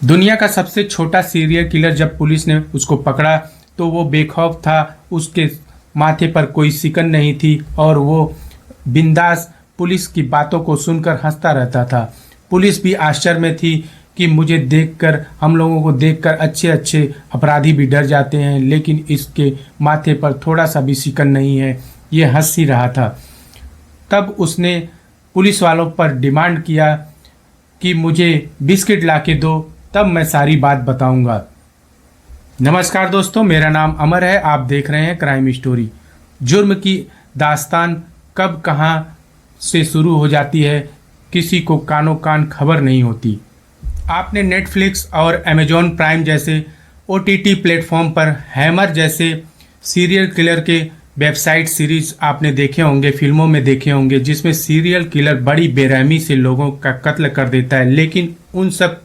दुनिया का सबसे छोटा सीरियल किलर जब पुलिस ने उसको पकड़ा तो वो बेखौफ था। उसके माथे पर कोई सिकन नहीं थी और वो बिंदास पुलिस की बातों को सुनकर हंसता रहता था। पुलिस भी आश्चर्य में थी कि मुझे देखकर, हम लोगों को देखकर अच्छे अच्छे अपराधी भी डर जाते हैं, लेकिन इसके माथे पर थोड़ा सा भी सिकन नहीं है। ये हंस ही रहा था। तब उसने पुलिस वालों पर डिमांड किया कि मुझे बिस्किट ला के दो, तब मैं सारी बात बताऊंगा। नमस्कार दोस्तों, मेरा नाम अमर है। आप देख रहे हैं क्राइम स्टोरी। जुर्म की दास्तान कब कहां से शुरू हो जाती है, किसी को कानो कान खबर नहीं होती। आपने नेटफ्लिक्स और अमेजॉन प्राइम जैसे OTT प्लेटफॉर्म पर हैमर जैसे सीरियल किलर के वेबसाइट सीरीज आपने देखे होंगे, फिल्मों में देखे होंगे, जिसमें सीरियल किलर बड़ी बेरहमी से लोगों का कत्ल कर देता है। लेकिन उन सब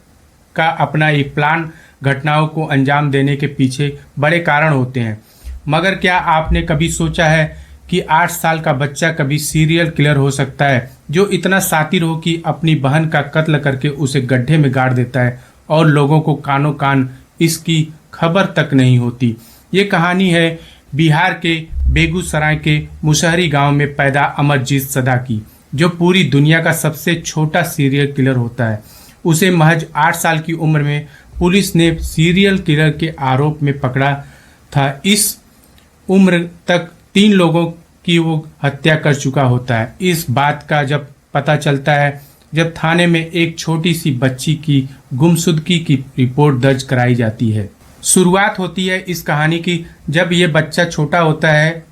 का अपना एक प्लान, घटनाओं को अंजाम देने के पीछे बड़े कारण होते हैं। मगर क्या आपने कभी सोचा है कि 8 साल का बच्चा कभी सीरियल किलर हो सकता है, जो इतना शातिर हो कि अपनी बहन का कत्ल करके उसे गड्ढे में गाड़ देता है और लोगों को कानों कान इसकी खबर तक नहीं होती। ये कहानी है बिहार के बेगूसराय के मुसहरी गांव में पैदा अमरजीत सदा की, जो पूरी दुनिया का सबसे छोटा सीरियल किलर होता है। उसे महज 8 साल की उम्र में पुलिस ने सीरियल किलर के आरोप में पकड़ा था। इस उम्र तक 3 लोगों की वो हत्या कर चुका होता है। इस बात का जब पता चलता है जब थाने में एक छोटी सी बच्ची की गुमशुदगी की रिपोर्ट दर्ज कराई जाती है। शुरुआत होती है इस कहानी की जब ये बच्चा छोटा होता है,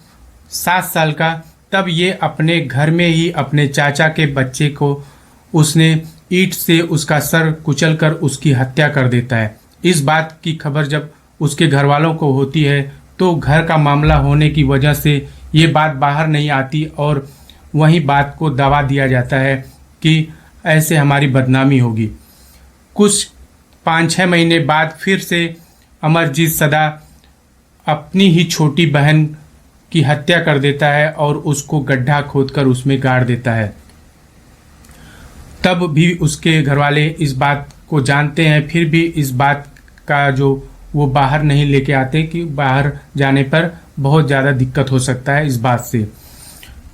7 साल का। तब ये अपने घर में ही अपने चाचा के बच्चे को उसने ईंट से उसका सर कुचलकर उसकी हत्या कर देता है। इस बात की खबर जब उसके घर वालों को होती है तो घर का मामला होने की वजह से ये बात बाहर नहीं आती और वही बात को दबा दिया जाता है कि ऐसे हमारी बदनामी होगी। कुछ 5-6 महीने बाद फिर से अमरजीत सदा अपनी ही छोटी बहन की हत्या कर देता है और उसको गड्ढा खोदकर उसमें गाड़ देता है। तब भी उसके घरवाले इस बात को जानते हैं, फिर भी इस बात का जो वो बाहर नहीं लेके आते कि बाहर जाने पर बहुत ज़्यादा दिक्कत हो सकता है इस बात से।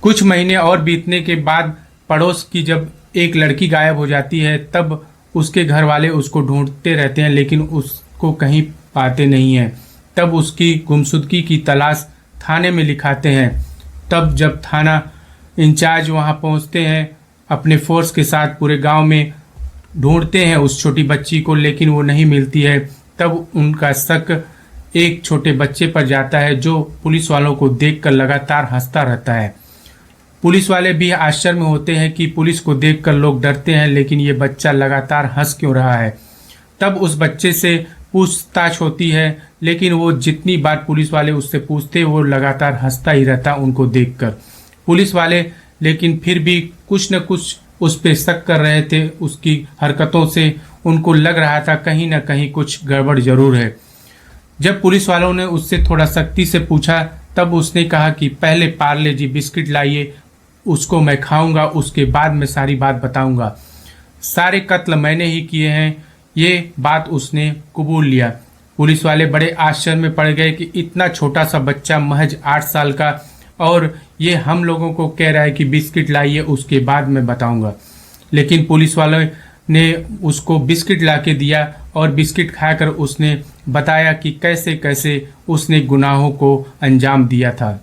कुछ महीने और बीतने के बाद पड़ोस की जब एक लड़की गायब हो जाती है, तब उसके घर वाले उसको ढूंढते रहते हैं, लेकिन उसको कहीं पाते नहीं हैं। तब उसकी गुमशुदगी की तलाश थाने में लिखाते हैं। तब जब थाना इंचार्ज वहाँ पहुँचते हैं अपने फोर्स के साथ, पूरे गांव में ढूंढते हैं उस छोटी बच्ची को, लेकिन वो नहीं मिलती है। तब उनका शक एक छोटे बच्चे पर जाता है जो पुलिस वालों को देखकर लगातार हंसता रहता है। पुलिस वाले भी आश्चर्य में होते हैं कि पुलिस को देखकर लोग डरते हैं, लेकिन ये बच्चा लगातार हंस क्यों रहा है। तब उस बच्चे से पूछताछ होती है, लेकिन वो जितनी बार पुलिस वाले उससे पूछते वो लगातार हंसता ही रहता उनको देखकर। पुलिस वाले लेकिन फिर भी कुछ न कुछ उस पे शक कर रहे थे। उसकी हरकतों से उनको लग रहा था कहीं ना कहीं कुछ गड़बड़ जरूर है। जब पुलिस वालों ने उससे थोड़ा सख्ती से पूछा तब उसने कहा कि पहले पार्ले जी बिस्किट लाइए, उसको मैं खाऊंगा, उसके बाद मैं सारी बात बताऊंगा। सारे कत्ल मैंने ही किए हैं, ये बात उसने कबूल लिया। पुलिस वाले बड़े आश्चर्य में पड़ गए कि इतना छोटा सा बच्चा, महज 8 साल का, और ये हम लोगों को कह रहा है कि बिस्किट लाइए, उसके बाद मैं बताऊंगा। लेकिन पुलिस वालों ने उसको बिस्किट ला के दिया और बिस्किट खाकर उसने बताया कि कैसे कैसे उसने गुनाहों को अंजाम दिया था।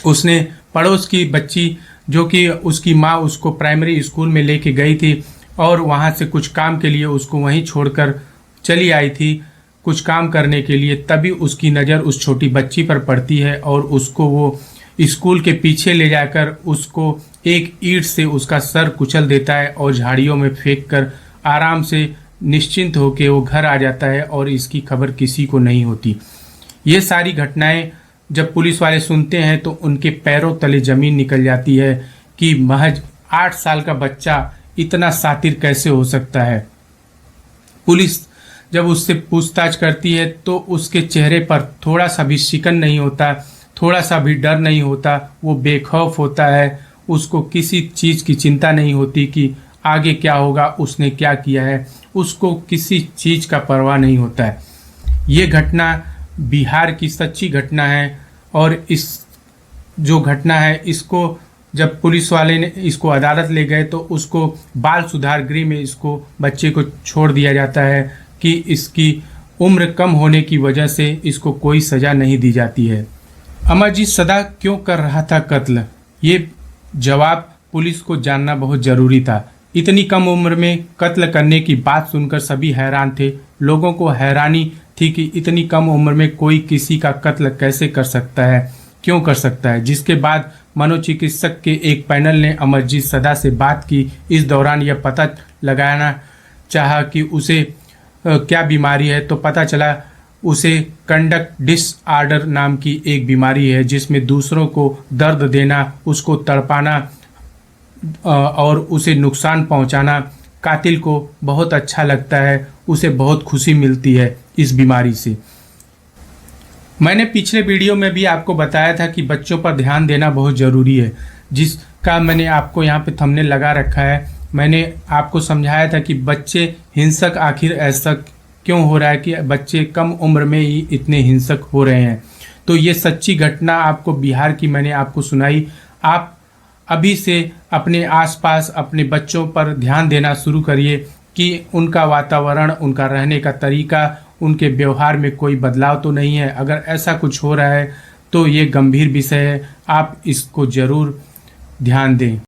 उसने पड़ोस की बच्ची, जो कि उसकी माँ उसको प्राइमरी स्कूल में लेके गई थी और वहाँ से कुछ काम के लिए उसको वहीं छोड़कर चली आई थी कुछ काम करने के लिए, तभी उसकी नज़र उस छोटी बच्ची पर पड़ती है और उसको वो स्कूल के पीछे ले जाकर उसको एक ईंट से उसका सर कुचल देता है और झाड़ियों में फेंक कर आराम से निश्चिंत होकर वो घर आ जाता है और इसकी खबर किसी को नहीं होती। ये सारी घटनाएं जब पुलिस वाले सुनते हैं तो उनके पैरों तले ज़मीन निकल जाती है कि महज 8 साल का बच्चा इतना शातिर कैसे हो सकता है। पुलिस जब उससे पूछताछ करती है तो उसके चेहरे पर थोड़ा सा भी शिकन नहीं होता, थोड़ा सा भी डर नहीं होता। वो बेखौफ होता है, उसको किसी चीज़ की चिंता नहीं होती कि आगे क्या होगा, उसने क्या किया है। उसको किसी चीज़ का परवाह नहीं होता है। ये घटना बिहार की सच्ची घटना है और इस जो घटना है इसको जब पुलिस वाले ने इसको अदालत ले गए तो उसको बाल सुधार गृह में इसको बच्चे को छोड़ दिया जाता है कि इसकी उम्र कम होने की वजह से इसको कोई सज़ा नहीं दी जाती है। अमरजीत सदा क्यों कर रहा था कत्ल, ये जवाब पुलिस को जानना बहुत ज़रूरी था। इतनी कम उम्र में कत्ल करने की बात सुनकर सभी हैरान थे। लोगों को हैरानी थी कि इतनी कम उम्र में कोई किसी का कत्ल कैसे कर सकता है, क्यों कर सकता है। जिसके बाद मनोचिकित्सक के एक पैनल ने अमरजीत सदा से बात की। इस दौरान यह पता लगाना चाहा कि उसे क्या बीमारी है, तो पता चला उसे कंडक्ट डिसऑर्डर नाम की एक बीमारी है जिसमें दूसरों को दर्द देना, उसको तड़पाना और उसे नुकसान पहुंचाना कातिल को बहुत अच्छा लगता है, उसे बहुत खुशी मिलती है इस बीमारी से। मैंने पिछले वीडियो में भी आपको बताया था कि बच्चों पर ध्यान देना बहुत ज़रूरी है, जिसका मैंने आपको यहाँ पे थंबनेल लगा रखा है। मैंने आपको समझाया था कि बच्चे हिंसक आखिर ऐसा क्यों हो रहा है कि बच्चे कम उम्र में ही इतने हिंसक हो रहे हैं। तो ये सच्ची घटना आपको बिहार की मैंने आपको सुनाई। आप अभी से अपने आसपास अपने बच्चों पर ध्यान देना शुरू करिए कि उनका वातावरण, उनका रहने का तरीका, उनके व्यवहार में कोई बदलाव तो नहीं है। अगर ऐसा कुछ हो रहा है तो ये गंभीर विषय है, आप इसको ज़रूर ध्यान दें।